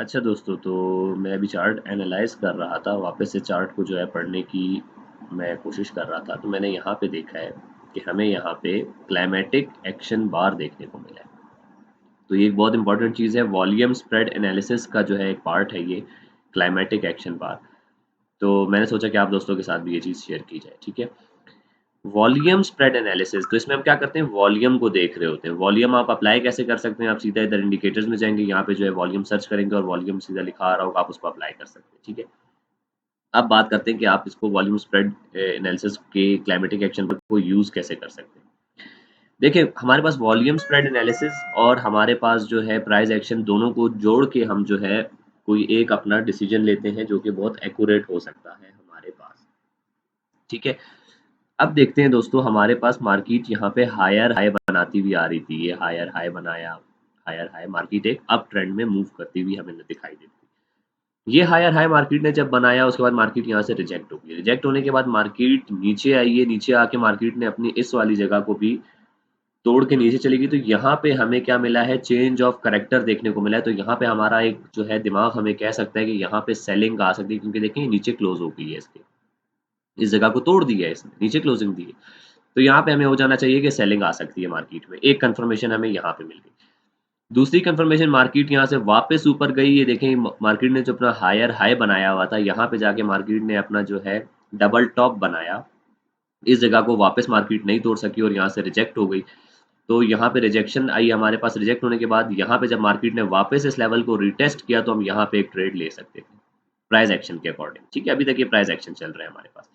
अच्छा दोस्तों, तो मैं अभी चार्ट एनालाइज़ कर रहा था, वापस से चार्ट को जो है पढ़ने की मैं कोशिश कर रहा था, तो मैंने यहाँ पे देखा है कि हमें यहाँ पे क्लाइमेटिक एक्शन बार देखने को मिला है। तो ये एक बहुत इंपॉर्टेंट चीज़ है, वॉल्यूम स्प्रेड एनालिसिस का जो है एक पार्ट है ये, क्लाइमेटिक एक्शन बार। तो मैंने सोचा कि आप दोस्तों के साथ भी ये चीज़ शेयर की जाए, ठीक है? वॉल्यूम स्प्रेड एनालिसिस, तो इसमें हम क्या करते हैं, वॉल्यूम को देख रहे होते हैं। वॉल्यूम आप अप्लाई कैसे कर सकते हैं, आप सीधा इधर इंडिकेटर्स में जाएंगे, यहाँ पे जो है वॉल्यूम सर्च करेंगे और वॉल्यूम सीधा लिखा आ रहा होगा, आप उसको अप्लाई कर सकते हैं, ठीक है। अब बात करते हैं कि आप इसको वॉल्यूम स्प्रेड एनालिसिस के क्लाइमेटिक एक्शन को यूज़ कैसे कर सकते हैं। देखिए, हमारे पास वॉल्यूम स्प्रेड एनालिसिस और हमारे पास जो है प्राइस एक्शन, दोनों को जोड़ के हम जो है कोई एक अपना डिसीजन लेते हैं जो कि बहुत एक्यूरेट हो सकता है हमारे पास, ठीक है। अब देखते हैं दोस्तों, हमारे पास मार्केट यहाँ पे हायर हाई बनाती हुई आ रही थी, ये हायर हाई बनाया, हायर हाई मार्केट एक अप ट्रेंड में मूव करती हुई हमें दिखाई देती। ये हायर हाई मार्केट ने जब बनाया, उसके बाद मार्केट यहाँ से रिजेक्ट हो गई। रिजेक्ट होने के बाद मार्केट नीचे आई है, नीचे आके मार्केट ने अपनी इस वाली जगह को भी तोड़ के नीचे चली गई। तो यहाँ पे हमें क्या मिला है, चेंज ऑफ करेक्टर देखने को मिला है। तो यहाँ पे हमारा एक जो है दिमाग हमें कह सकता है कि यहाँ पे सेलिंग आ सकती है, क्योंकि देखिए नीचे क्लोज हो गई है, इसके इस जगह को तोड़ दिया है इसने, नीचे क्लोजिंग दी है। तो यहाँ पे हमें हो जाना चाहिए कि सेलिंग आ सकती है मार्केट में। एक कंफर्मेशन हमें यहाँ पे मिल गई। दूसरी कंफर्मेशन, मार्केट यहाँ से वापस ऊपर गई। ये देखें, मार्केट ने जो अपना हायर हाई बनाया हुआ था, यहाँ पे जाके मार्केट ने अपना जो है डबल टॉप बनाया। इस जगह को वापस मार्केट नहीं तोड़ सकी और यहाँ से रिजेक्ट हो गई। तो यहाँ पे रिजेक्शन आई हमारे पास। रिजेक्ट होने के बाद यहाँ पे जब मार्केट ने वापस इस लेवल को रिटेस्ट किया, तो हम यहाँ पे एक ट्रेड ले सकते थे प्राइस एक्शन के अकॉर्डिंग, ठीक है। अभी तक ये प्राइस एक्शन चल रहा है हमारे पास।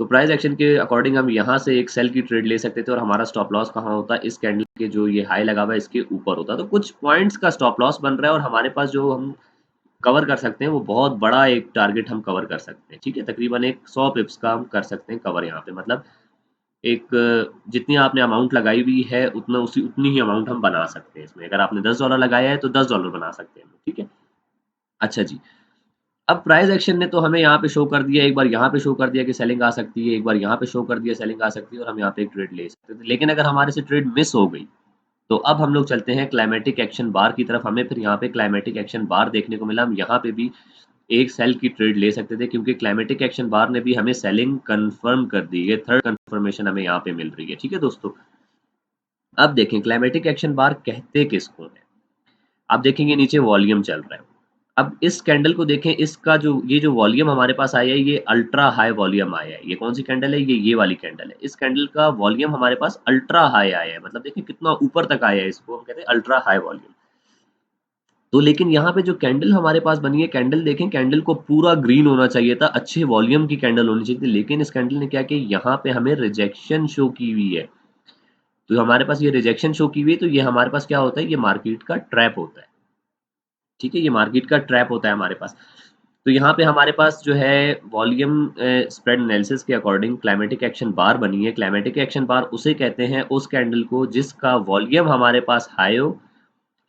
तो प्राइस एक्शन के अकॉर्डिंग हम यहाँ से एक सेल की ट्रेड ले सकते थे, और हमारा स्टॉप लॉस कहाँ होता है, इस कैंडल के जो ये हाई लगा हुआ है इसके ऊपर होता। तो कुछ पॉइंट्स का स्टॉप लॉस बन रहा है, और हमारे पास जो हम कवर कर सकते हैं वो बहुत बड़ा एक टारगेट हम कवर कर सकते हैं, ठीक है। तकरीबन एक 100 पिप्स का हम कर सकते हैं कवर यहाँ पे, मतलब एक जितनी आपने अमाउंट लगाई हुई है उतनी ही अमाउंट हम बना सकते हैं इसमें। अगर आपने $10 लगाया है तो $10 बना सकते हैं, ठीक है। अच्छा जी, अब प्राइस एक्शन ने तो हमें यहाँ पे शो कर दिया, एक बार यहाँ पे शो कर दिया कि सेलिंग आ सकती है, एक बार यहाँ पे शो कर दिया सेलिंग आ सकती है, और हम यहाँ पे एक ट्रेड ले सकते थे। लेकिन अगर हमारे से ट्रेड मिस हो गई, तो अब हम लोग चलते हैं क्लाइमेटिक एक्शन बार की तरफ। हमें फिर यहाँ पे क्लाइमेटिक एक्शन बार देखने को मिला। हम यहाँ पे भी एक सेल की ट्रेड ले सकते थे, क्योंकि क्लाइमेटिक एक्शन बार ने भी हमें सेलिंग कंफर्म कर दी है। थर्ड कंफर्मेशन हमें यहाँ पे मिल रही है, ठीक है दोस्तों। अब देखें क्लाइमेटिक एक्शन बार कहते किसको है। आप देखेंगे नीचे वॉल्यूम चल रहा है। अब इस कैंडल को देखें, इसका जो ये जो वॉल्यूम हमारे पास आया है, ये अल्ट्रा हाई वॉल्यूम आया है। ये कौन सी कैंडल है, ये वाली कैंडल है। इस कैंडल का वॉल्यूम हमारे पास अल्ट्रा हाई आया है, मतलब देखिए कितना ऊपर तक आया है। इसको हम कहते हैं अल्ट्रा हाई वॉल्यूम। तो लेकिन यहाँ पे जो कैंडल हमारे पास बनी है, कैंडल देखें, कैंडल को पूरा ग्रीन होना चाहिए था, अच्छे वॉल्यूम की कैंडल होनी चाहिए थी। लेकिन इस कैंडल ने क्या किया, यहाँ पे हमें रिजेक्शन शो की हुई है। तो हमारे पास ये रिजेक्शन शो की हुई है, तो ये हमारे पास क्या होता है, ये मार्केट का ट्रैप होता है, ठीक है। ये मार्केट का ट्रैप होता है हमारे पास। तो यहाँ पे हमारे पास जो है वॉल्यूम स्प्रेड एनालिसिस के अकॉर्डिंग क्लाइमेटिक एक्शन बार बनी है। क्लाइमेटिक एक्शन बार उसे कहते हैं, उस कैंडल को जिसका वॉल्यूम हमारे पास हाई हो,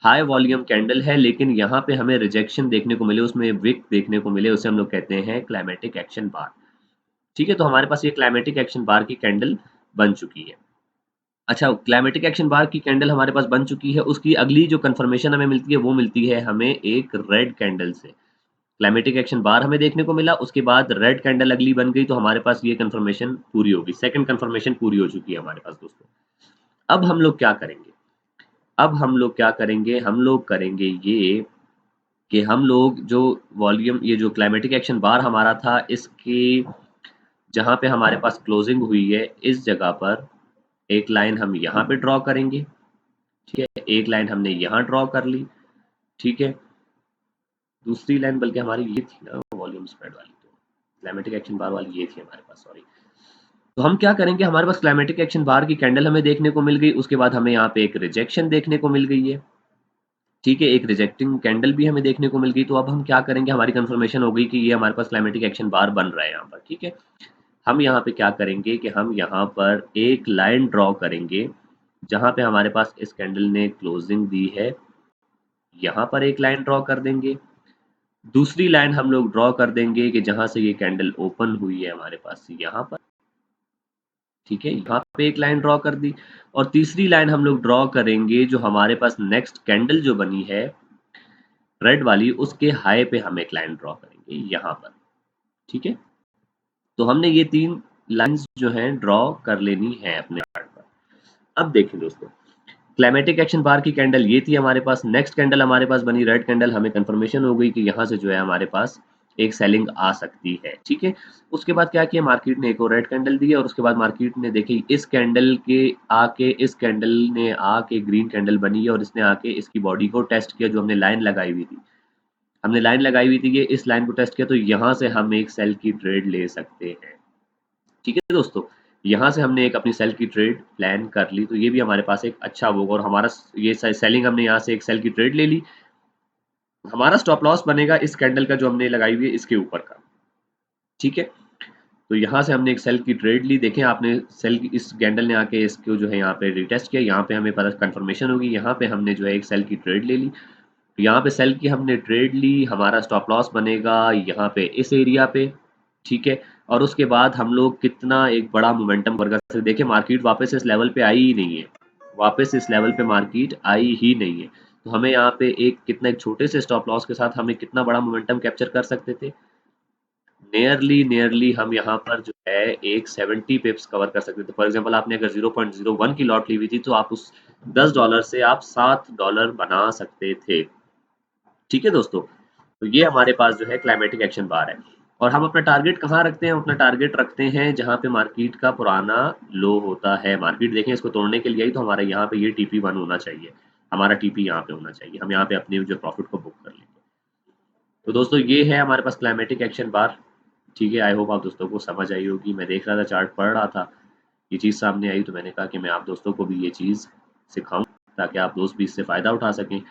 हाई वॉल्यूम कैंडल है, लेकिन यहाँ पे हमें रिजेक्शन देखने को मिले, उसमें विक देखने को मिले, उसे हम लोग कहते हैं क्लाइमेटिक एक्शन बार, ठीक है। तो हमारे पास ये क्लाइमेटिक एक्शन बार की कैंडल बन चुकी है। अच्छा, क्लाइमेटिक एक्शन बार की कैंडल हमारे पास बन चुकी है, उसकी अगली जो कंफर्मेशन हमें मिलती है वो मिलती है हमें एक रेड कैंडल से। क्लाइमेटिक एक्शन बार हमें देखने को मिला, उसके बाद रेड कैंडल अगली बन गई, तो हमारे पास ये कंफर्मेशन पूरी होगी। सेकंड कंफर्मेशन पूरी हो चुकी है हमारे पास दोस्तों। अब हम लोग क्या करेंगे, अब हम लोग क्या करेंगे, हम लोग करेंगे ये कि हम लोग जो वॉल्यूम, ये जो क्लाइमेटिक एक्शन बार हमारा था, इसकी जहाँ पे हमारे पास क्लोजिंग हुई है, इस जगह पर एक लाइन हम यहाँ पे ड्रॉ करेंगे, ठीक है। एक लाइन हमने यहाँ ड्रॉ कर ली, ठीक है। दूसरी लाइन बल्कि हमारी ये थी ना वॉल्यूम स्प्रेड वाली, तो क्लाइमेटिक एक्शन बार वाली ये थी हमारे पास, सॉरी। तो हम क्या करेंगे, हमारे पास क्लाइमेटिक एक्शन बार की कैंडल हमें देखने को मिल गई, उसके बाद हमें यहाँ पे एक रिजेक्शन देखने को मिल गई है, ठीक है। एक रिजेक्टिंग कैंडल भी हमें देखने को मिल गई। तो अब हम क्या करेंगे, हमारी कंफर्मेशन हो गई कि ये हमारे पास क्लाइमेटिक एक्शन बार बन रहा है यहाँ पर, ठीक है। हम यहाँ पे क्या करेंगे कि हम यहाँ पर एक लाइन ड्रॉ करेंगे, जहाँ पे हमारे पास इस कैंडल ने क्लोजिंग दी है, यहाँ पर एक लाइन ड्रॉ कर देंगे। दूसरी लाइन हम लोग ड्रॉ कर देंगे कि जहाँ से ये कैंडल ओपन हुई है हमारे पास यहाँ पर, ठीक है। यहाँ पे एक लाइन ड्रॉ कर दी, और तीसरी लाइन हम लोग ड्रॉ करेंगे जो हमारे पास नेक्स्ट कैंडल जो बनी है, रेड वाली, उसके हाई पे हम एक लाइन ड्रॉ करेंगे यहाँ पर। ठीक है, तो हमने ये 3 लाइंस जो हैं ड्रॉ कर लेनी है अपने चार्ट पर। अब देखिए दोस्तों, क्लाइमेटिक एक्शन बार की कैंडल ये थी हमारे पास। नेक्स्ट कैंडल हमारे पास बनी रेड कैंडल, हमें कंफर्मेशन हो गई कि यहाँ से जो है हमारे पास एक सेलिंग आ सकती है। ठीक है, उसके बाद क्या किया, मार्केट ने एक और रेड कैंडल दी है और उसके बाद मार्केट ने देखी इस कैंडल के आके, इस कैंडल ने आके ग्रीन कैंडल बनी है और इसने आके इसकी बॉडी को टेस्ट किया, जो हमने लाइन लगाई हुई थी। हमने लाइन लगाई हुई थी, ये इस लाइन को टेस्ट किया, तो यहाँ से हम एक सेल की ट्रेड ले सकते हैं। ठीक है दोस्तों, यहाँ से हमने एक अपनी सेल की ट्रेड प्लान कर ली, तो ये भी हमारे पास एक अच्छा वो, और हमारा ये सेलिंग, हमने यहाँ से एक सेल की ट्रेड ले ली। हमारा स्टॉप लॉस बनेगा इस कैंडल का जो हमने लगाई हुई है इसके ऊपर का। ठीक है, तो यहाँ से हमने एक सेल की ट्रेड ली। देखें आपने, सेल की इस कैंडल ने आके इसको जो है यहाँ पे रिटेस्ट किया, यहाँ पे हमें पता कंफर्मेशन होगी, यहाँ पे हमने जो है एक सेल की ट्रेड ले ली। यहाँ पे सेल की हमने ट्रेड ली, हमारा स्टॉप लॉस बनेगा यहाँ पे इस एरिया पे। ठीक है, और उसके बाद हम लोग कितना एक बड़ा मोमेंटम कर सकते, देखिए मार्केट वापस इस लेवल पे आई ही नहीं है, वापस इस लेवल पे मार्केट आई ही नहीं है। तो हमें यहाँ पे एक कितना, एक छोटे से स्टॉप लॉस के साथ हमें कितना बड़ा मोमेंटम कैप्चर कर सकते थे। नियरली नियरली हम यहाँ पर जो है एक 70 पिप्स कवर कर सकते थे। फॉर एग्जांपल आपने अगर 0.01 की लॉट ली हुई थी, तो आप उस $10 से आप $7 बना सकते थे। ठीक है दोस्तों, तो ये हमारे पास जो है क्लाइमेटिक एक्शन बार है। और हम अपना टारगेट कहाँ रखते हैं, अपना टारगेट रखते हैं जहाँ पे मार्केट का पुराना लो होता है। मार्केट देखें इसको तोड़ने के लिए आई, तो हमारे यहाँ पे ये TP1 होना चाहिए, हमारा TP यहाँ पे होना चाहिए, हम यहाँ पे अपने जो प्रॉफिट को बुक कर लेंगे। तो दोस्तों ये है हमारे पास क्लाइमेटिक एक्शन बार। ठीक है, आई होप आप दोस्तों को समझ आई होगी। मैं देख रहा था, चार्ट पढ़ रहा था, ये चीज़ सामने आई, तो मैंने कहा कि मैं आप दोस्तों को भी ये चीज़ सिखाऊं, ताकि आप दोस्त भी इससे फ़ायदा उठा सकें।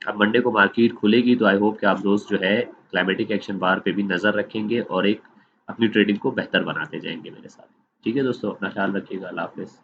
अब मंडे को मार्केट खुलेगी, तो आई होप कि आप दोस्त जो है क्लाइमेटिक एक्शन बार पे भी नज़र रखेंगे और एक अपनी ट्रेडिंग को बेहतर बनाते जाएंगे मेरे साथ। ठीक है दोस्तों, अपना ख्याल रखिएगा। अल्लाह हाफ़िज़।